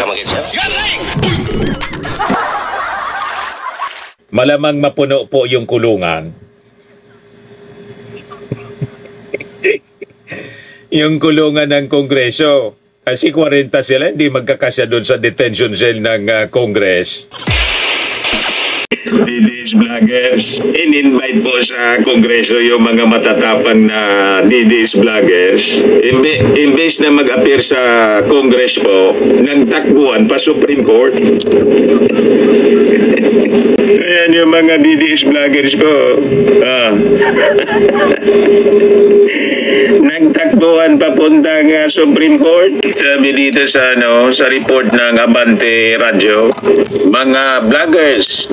Sama kita. Malamang mapuno po yung kulungan. Yung kulungan ng Kongreso. Kasi 40 sila, hindi magkakasya doon sa detention cell ng Congress. DDS vloggers, in-invite po sa Kongreso yung mga matatapang na DDS vloggers. Imbes na mag-appear sa Congress po, nang takbuhan pa Supreme Court. Ayan yung mga DDS vloggers po. Nagtakbuhan papuntang Supreme Court. Sabi dito sa sa report ng Abante Radio, mga vloggers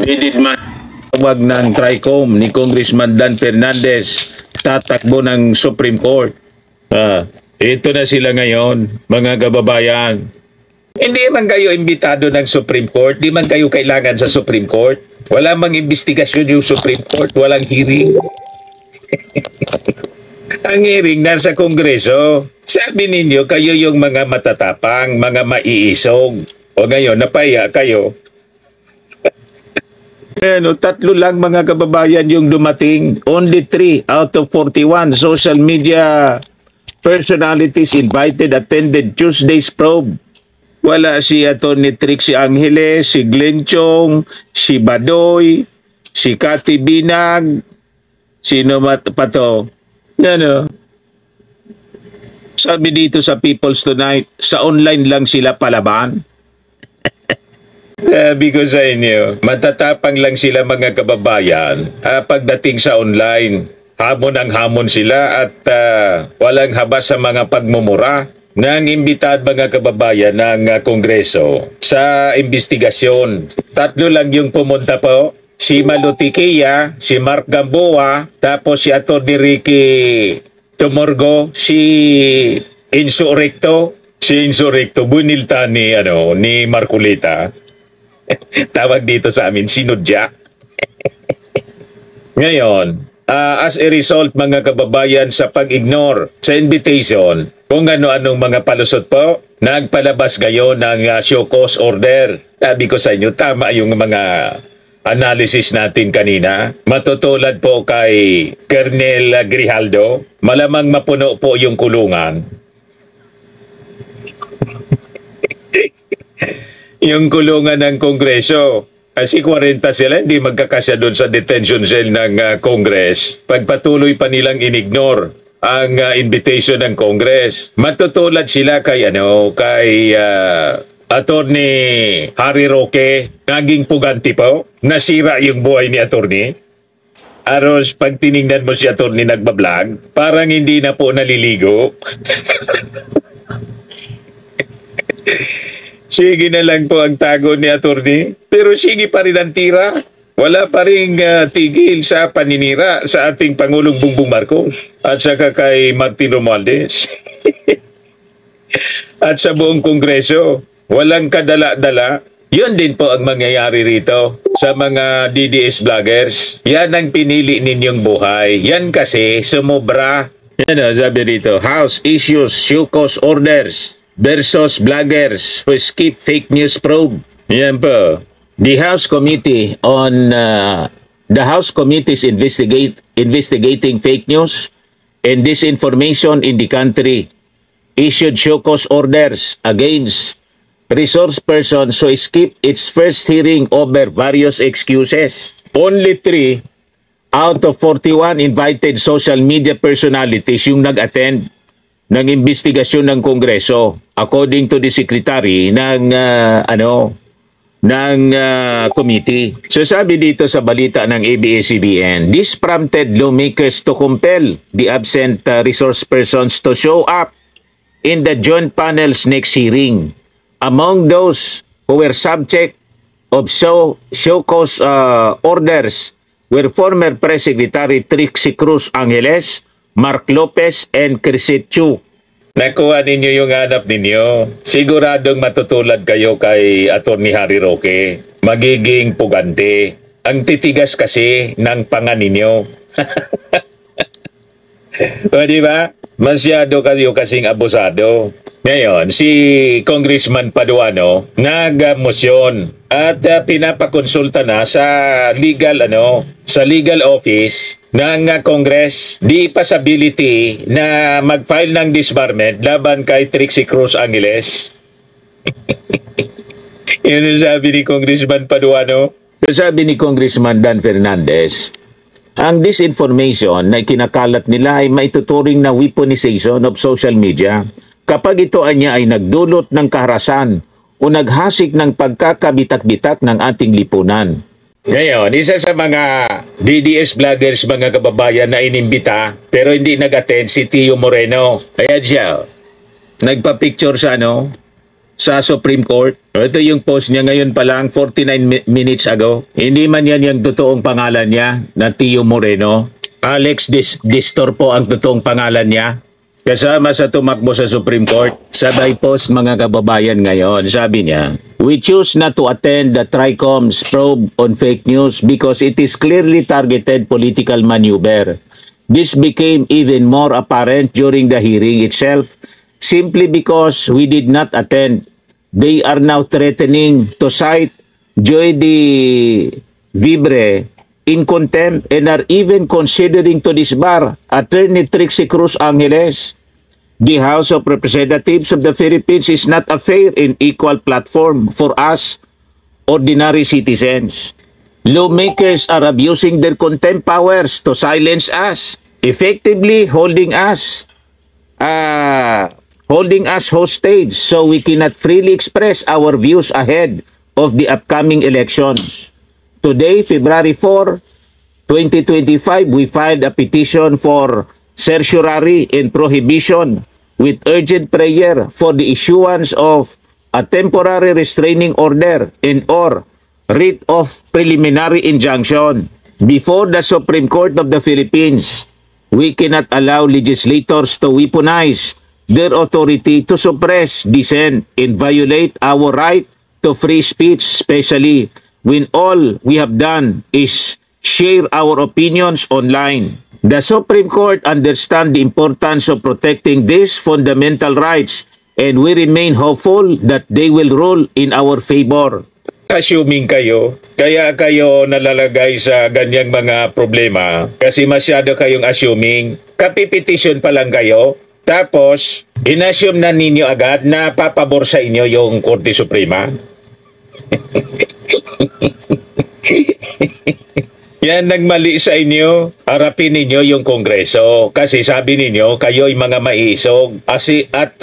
tawag ng TRICOM ni Congressman Dan Fernandez tatakbo ng Supreme Court. Ito na sila ngayon, mga kababayan. Hindi man kayo imbitado ng Supreme Court, di man kayo kailangan sa Supreme Court. Wala mang investigasyon yung Supreme Court, walang hearing. Ang hearing nasa Kongreso. Sabi ninyo, kayo yung mga matatapang, mga maiisog. O ngayon, napaya kayo. Tatlo lang mga kababayan yung dumating. Only 3 out of 41 social media personalities invited attended Tuesday's probe. Wala si Atty. Trixie Angeles, si Glenn Chong, si Badoy, si Cathy Binag, sino pa to? Sabi dito sa People's Tonight, sa online lang sila palaban. Sabi ko sa inyo, matatapang lang sila mga kababayan pagdating sa online. Hamon ang hamon sila at walang habas sa mga pagmumura ng imbitad mga kababayan ng Kongreso sa investigasyon. 3 lang yung pumunta po. Si Malutiquia, si Mark Gamboa, tapos si Atty. Ricky Tumorgo, si Insurrecto, bunilta ni Marculita. Tawag dito sa amin, sinudya. Ngayon, as a result mga kababayan sa pag-ignore sa invitation, kung ano-anong mga palusot po, nagpalabas ngayon ng show cause order. Sabi ko sa inyo, tama yung mga analysis natin kanina. Matutulad po kay Colonel Grijaldo, malamang mapuno po yung kulungan. Yung kulungan ng Kongreso. Kasi 40 sila, hindi magkakasya doon sa detention cell ng Congress. Pagpatuloy pa nilang inignore ang invitation ng Congress. Matutulad sila kay Attorney Harry Roque, naging puganti po. Nasira yung buhay ni Attorney. Aros, pag tinignan mo si Attorney nagbablog, parang hindi na po naliligo. Sige na lang po ang tago ni Attorney. Pero sige pa rin ang tira. Wala pa rin tigil sa paninira sa ating Pangulong Bongbong Marcos at saka kay Martin Romualdez. At sa buong Kongreso, walang kadala-dala. Yun din po ang mangyayari rito sa mga DDS vloggers. Yan ang pinili ninyong buhay. Yan kasi sumobra. Yan sabi dito, House issues show cause orders versus vloggers who skip fake news probe. Yan po. The House Committee on the House Committees investigating fake news and disinformation in the country issued show cause orders against resource persons who skip its first hearing over various excuses. Only 3 out of 41 invited social media personalities yung nag-attend ng investigasyon ng Kongreso according to the secretary ng committee. So sabi dito sa balita ng ABS-CBN, this prompted lawmakers to compel the absent resource persons to show up in the joint panel's next hearing. Among those who were subject of show cause orders were former Press Secretary Trixie Cruz Angeles, Mark Lopez, and Crisette Chu. Nakuha ninyo yung hanap ninyo. Siguradong matutulad kayo kay Atty. Harry Roque. Magiging pugante. Ang titigas kasi ng panga ninyo. O diba? Masyado kayo kasing abusado. Ngayon, si Congressman Paduano nag-motion at pinapakonsulta na sa legal office ng Congress the possibility na mag-file ng disbarment laban kay Trixie Cruz Angeles. Yun ang sabi ni Congressman Paduano. Sabi ni Congressman Dan Fernandez, ang disinformation na kinakalat nila ay maituturing na weaponization of social media kapag ito ay nagdulot ng kaharasan o naghasik ng pagkakabitak-bitak ng ating lipunan. Ngayon, isa sa mga DDS vloggers, mga kababayan na inimbita pero hindi nag-attend si Tio Moreno. Ayan siya. Nagpa-picture sa Supreme Court. Ito yung post niya ngayon pa lang, 49 minutes ago. Hindi man yan yung totoong pangalan niya na Tio Moreno. Alex Distor po ang totoong pangalan niya. Kasama sa tumakbo sa Supreme Court. Sabay post mga kababayan ngayon. Sabi niya, we choose not to attend the TRICOM's probe on fake news because it is clearly targeted political maneuver. This became even more apparent during the hearing itself simply because we did not attend. They are now threatening to cite Joy de Vibre in contempt and are even considering to disbar Attorney Trixie Cruz Angeles. The House of Representatives of the Philippines is not a fair and equal platform for us, ordinary citizens. Lawmakers are abusing their contempt powers to silence us, effectively holding us hostage so we cannot freely express our views ahead of the upcoming elections. Today, February 4, 2025, we filed a petition for certiorari and prohibition with urgent prayer for the issuance of a temporary restraining order and or writ of preliminary injunction before the Supreme Court of the Philippines. We cannot allow legislators to weaponize their authority to suppress dissent and violate our right to free speech, especially when all we have done is share our opinions online. The Supreme Court understands the importance of protecting these fundamental rights and we remain hopeful that they will rule in our favor. Assuming kayo, kaya kayo nalalagay sa ganyang mga problema kasi masyado kayong assuming, kapipetisyon pa lang kayo, tapos inassume na ninyo agad na papabor sa inyo yung Korte Suprema. Yan nagmali sa inyo. Harapin ninyo yung Kongreso kasi sabi ninyo kayo'y mga maiisog at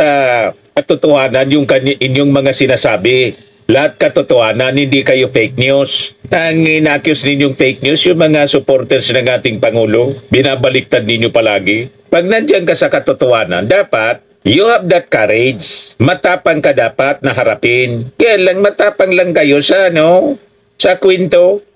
katotohanan yung inyong mga sinasabi. Lahat katotohanan, hindi kayo fake news. Ang inaccuse ninyong fake news, yung mga supporters ng ating Pangulo, binabaliktad ninyo palagi. Pag nandiyan ka sa katotohanan, dapat you have that courage. Matapang ka dapat na harapin. Kaya lang matapang lang kayo sa kwento.